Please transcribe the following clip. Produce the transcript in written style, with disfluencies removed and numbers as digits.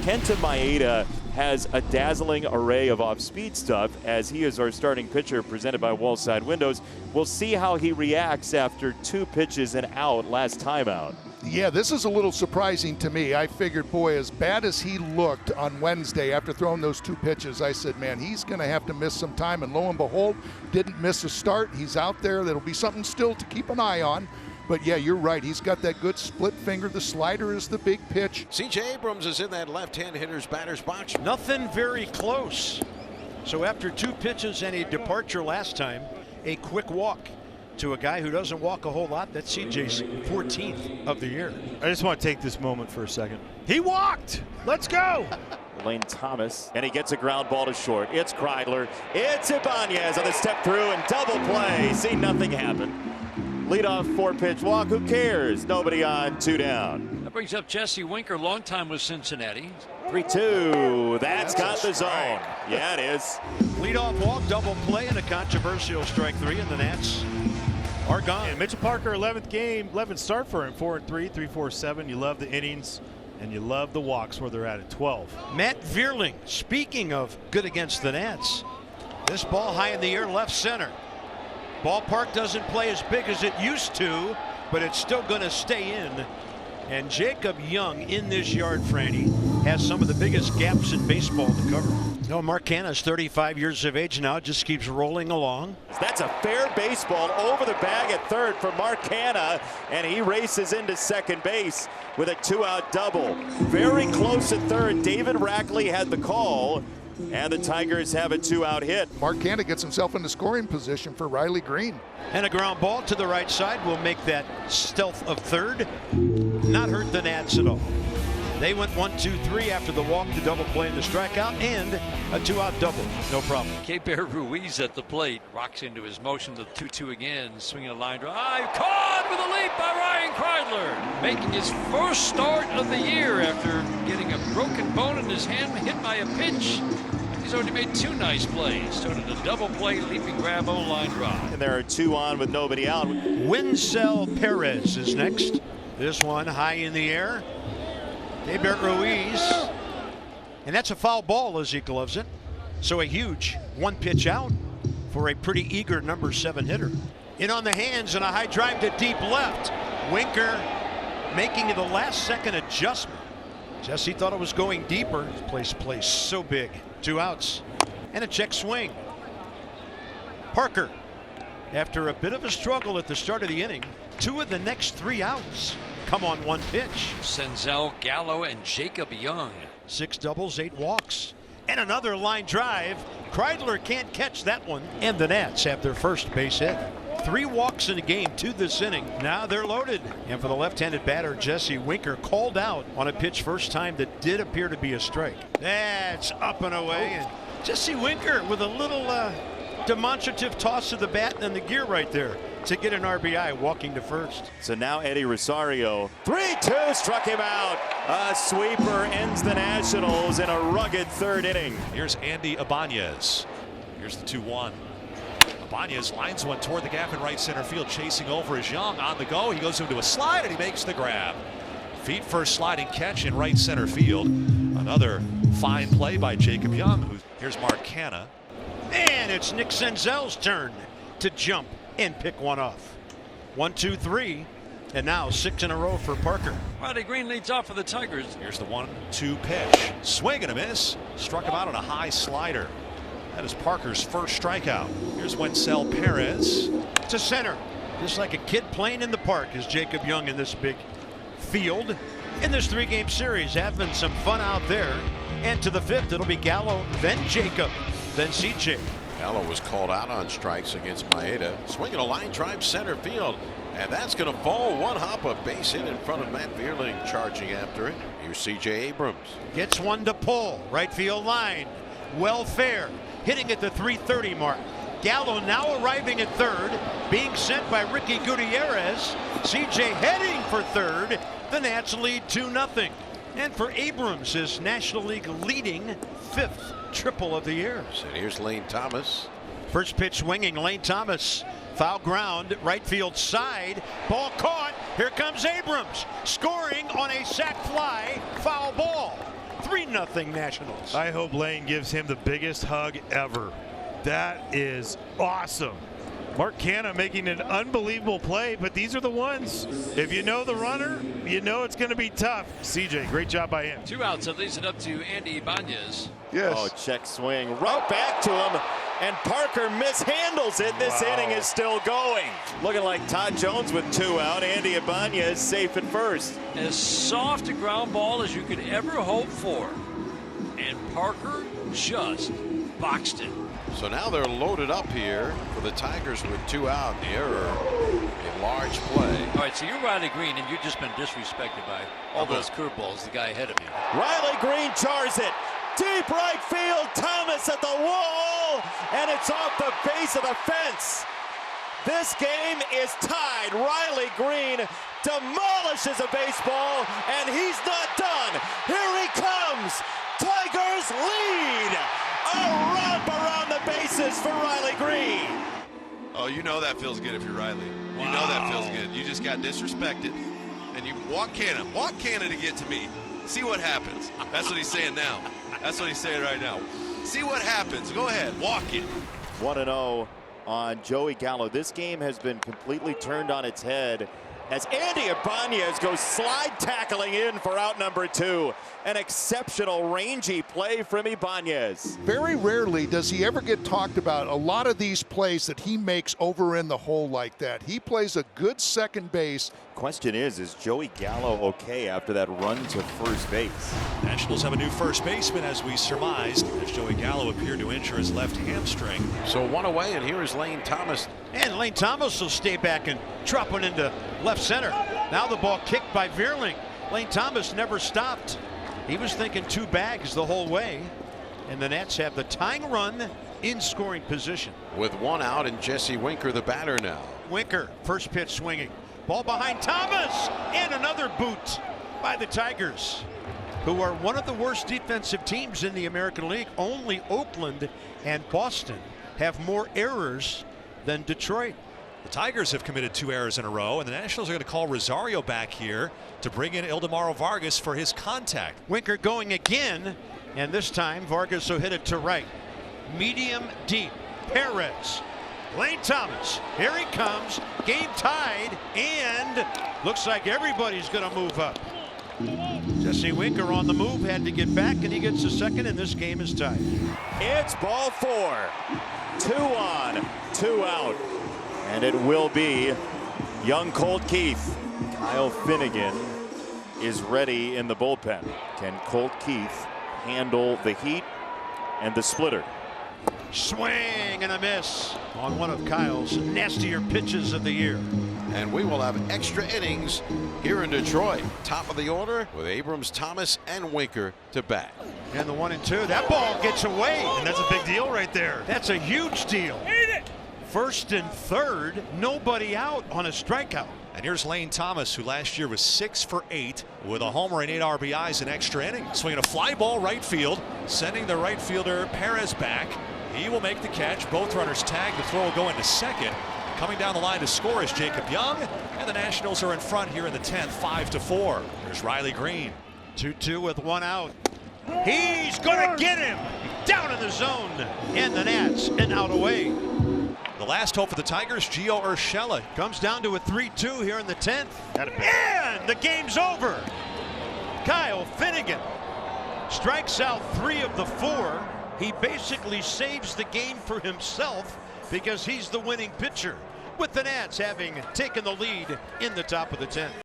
Kenta Maeda has a dazzling array of off-speed stuff, as he is our starting pitcher presented by Wallside Windows. We'll see how he reacts after 2 pitches and out last time out. Yeah, this is a little surprising to me. I figured, boy, as bad as he looked on Wednesday after throwing those 2 pitches, I said, man, he's going to have to miss some time. And lo and behold, didn't miss a start. He's out there. That'll be something still to keep an eye on. But yeah, you're right. He's got that good split finger. The slider is the big pitch. C.J. Abrams is in that left-hand hitter's batter's box. Nothing very close. So after 2 pitches and a departure last time, a quick walk to a guy who doesn't walk a whole lot. That's C.J.'s 14th of the year. I just want to take this moment for a second. He walked. Let's go. Lane Thomas, and he gets a ground ball to short. It's Kreidler. It's Ibanez on the step through and double play. See nothing happen. Leadoff 4-pitch walk. Who cares? Nobody on, 2 down. That brings up Jesse Winker, long time with Cincinnati. 3-2. That's got the zone. Yeah, it is. Leadoff walk, double play, and a controversial strike 3, and the Nats are gone. And Mitchell Parker, 11th start for him. 4-3, 3.47. You love the innings, and you love the walks where they're at 12. Matt Vierling, speaking of good against the Nats, this ball high in the air, left center. Ballpark doesn't play as big as it used to, but it's still going to stay in. And Jacob Young in this yard, Franny, has some of the biggest gaps in baseball to cover. No, Mark Canha's 35 years of age now, just keeps rolling along. That's a fair baseball over the bag at third for Mark Canha, and he races into second base with a 2-out double. Very close at third. David Rackley had the call, and the Tigers have a 2-out hit. Mark Canha gets himself in the scoring position for Riley Green. And a ground ball to the right side will make that stealth of third. Not hurt the Nats at all. They went 1-2-3 after the walk, the double play, and the strikeout, and a 2-out double. No problem. K-Bear Ruiz at the plate, rocks into his motion to 2-2 again, swinging a line drive, caught with a leap by Ryan Kreidler, making his first start of the year after getting a broken bone in his hand hit by a pitch. He's already made 2 nice plays. Started a double play, leaping grab, line drive. And there are 2 on with nobody out. Winsell Perez is next. This one high in the air. K-Bear Ruiz. And that's a foul ball as he gloves it. So a huge 1 pitch out for a pretty eager number 7 hitter. In on the hands and a high drive to deep left. Winker making the last second adjustment. Jesse thought it was going deeper. This place plays so big. 2 outs and a check swing. Parker, after a bit of a struggle at the start of the inning, 2 of the next 3 outs come on 1 pitch. Senzel, Gallo, and Jacob Young. 6 doubles, 8 walks, and another line drive. Kreidler can't catch that one, and the Nats have their first base hit. 3 walks in a game to this inning. Now they're loaded. And for the left-handed batter, Jesse Winker, called out on a pitch first time that did appear to be a strike. That's up and away. And Jesse Winker with a little demonstrative toss of the bat and the gear right there to get an RBI, walking to first. So now Eddie Rosario, 3-2, struck him out. A sweeper ends the Nationals in a rugged 3rd inning. Here's Andy Ibanez. Here's the 2-1. Ibanez lines one toward the gap in right center field, chasing over is Young on the go. He goes into a slide and he makes the grab. Feet first sliding catch in right center field. Another fine play by Jacob Young. Here's Mark Canha. And it's Nick Senzel's turn to jump and pick one off. 1, 2, 3, and now 6 in a row for Parker. Riley Green leads off for the Tigers. Here's the 1-2 pitch. Swing and a miss. Struck him out on a high slider. That is Parker's first strikeout. Here's Winsell Perez. To center. Just like a kid playing in the park is Jacob Young in this big field. In this 3-game series, having some fun out there. And to the 5th, it'll be Gallo, then Jacob, then CJ. Gallo was called out on strikes against Maeda. Swinging a line drive center field. And that's going to fall 1 hop, a base hit in front of Matt Vierling, charging after it. Here's C.J. Abrams. Gets one to pull. Right field line. Well fair. Hitting at the 330 mark. Gallo now arriving at 3rd. Being sent by Ricky Gutierrez. CJ heading for 3rd. The Nats lead 2-0. And for Abrams, his National League leading 5th triple of the year. And here's Lane Thomas. First pitch swinging. Lane Thomas. Foul ground, right field side. Ball caught. Here comes Abrams. Scoring on a sac fly. Foul ball. 3-0 Nationals. I hope Lane gives him the biggest hug ever. That is awesome. Mark Canha making an unbelievable play, but these are the ones. If you know the runner, you know it's going to be tough. CJ, great job by him. 2 outs. That leads it up to Andy Ibanez. Yes. Oh, check swing right back to him, and Parker mishandles it. This inning is still going. Looking like Todd Jones with 2 out. Andy Ibanez safe at first. As soft a ground ball as you could ever hope for. And Parker just boxed it. So now they're loaded up here for the Tigers with 2 out. The error, a large play. All right, so you're Riley Green, and you've just been disrespected by all those curveballs, the guy ahead of you. Riley Green jars it. Deep right field. Thomas at the wall, and it's off the base of the fence. This game is tied. Riley Green demolishes a baseball, and he's not done. Here he comes. Tigers lead. A romp around the bases for Riley Green. Oh, you know that feels good if you're Riley. You know that feels good. You just got disrespected, and you walk Canha to get to me. See what happens. That's what he's saying now. That's what he's saying right now. See what happens. Go ahead, walk it. 1-0 on Joey Gallo. This game has been completely turned on its head as Andy Ibanez goes slide tackling in for out number 2. An exceptional rangy play from Ibanez. Very rarely does he ever get talked about. A lot of these plays that he makes over in the hole like that. He plays a good second base. Question is Joey Gallo okay after that run to first base? Nationals have a new first baseman, as we surmised, as Joey Gallo appeared to injure his left hamstring. So 1 away, and here is Lane Thomas. And Lane Thomas will stay back and drop one into left center. Now the ball kicked by Veerling. Lane Thomas never stopped. He was thinking 2 bags the whole way. And the Nats have the tying run in scoring position. With 1 out, and Jesse Winker the batter now. Winker, first pitch swinging. Ball behind Thomas, and another boot by the Tigers, who are one of the worst defensive teams in the American League. Only Oakland and Boston have more errors than Detroit. The Tigers have committed 2 errors in a row, and the Nationals are going to call Rosario back here to bring in Ildemaro Vargas for his contact. Winker going again, and this time Vargas will hit it to right. Medium deep. Perez. Lane Thomas. Here he comes. Game tied, and looks like everybody's going to move up. Jesse Winker on the move, had to get back, and he gets a second, and this game is tied. It's ball 4. 2 on, 2 out. And it will be young Colt Keith. Kyle Finnegan is ready in the bullpen. Can Colt Keith handle the heat and the splitter? Swing and a miss on one of Kyle's nastier pitches of the year. And we will have extra innings here in Detroit. Top of the order with Abrams, Thomas, and Winker to bat. And the 1-2. That ball gets away. And that's a big deal right there. That's a huge deal. First and third, nobody out on a strikeout. And here's Lane Thomas, who last year was 6 for 8 with a homer and 8 RBIs in extra innings. Swinging a fly ball right field, sending the right fielder Perez back. He will make the catch. Both runners tag. The throw will go into second. Coming down the line to score is Jacob Young, and the Nationals are in front here in the 10th, 5-4. There's Riley Green. 2-2 with 1 out. He's gonna get him down in the zone, and the Nats an out away. The last hope for the Tigers, Gio Urshela. Comes down to a 3-2 here in the 10th. And the game's over. Kyle Finnegan strikes out 3 of the 4. He basically saves the game for himself because he's the winning pitcher, with the Nats having taken the lead in the top of the 10th.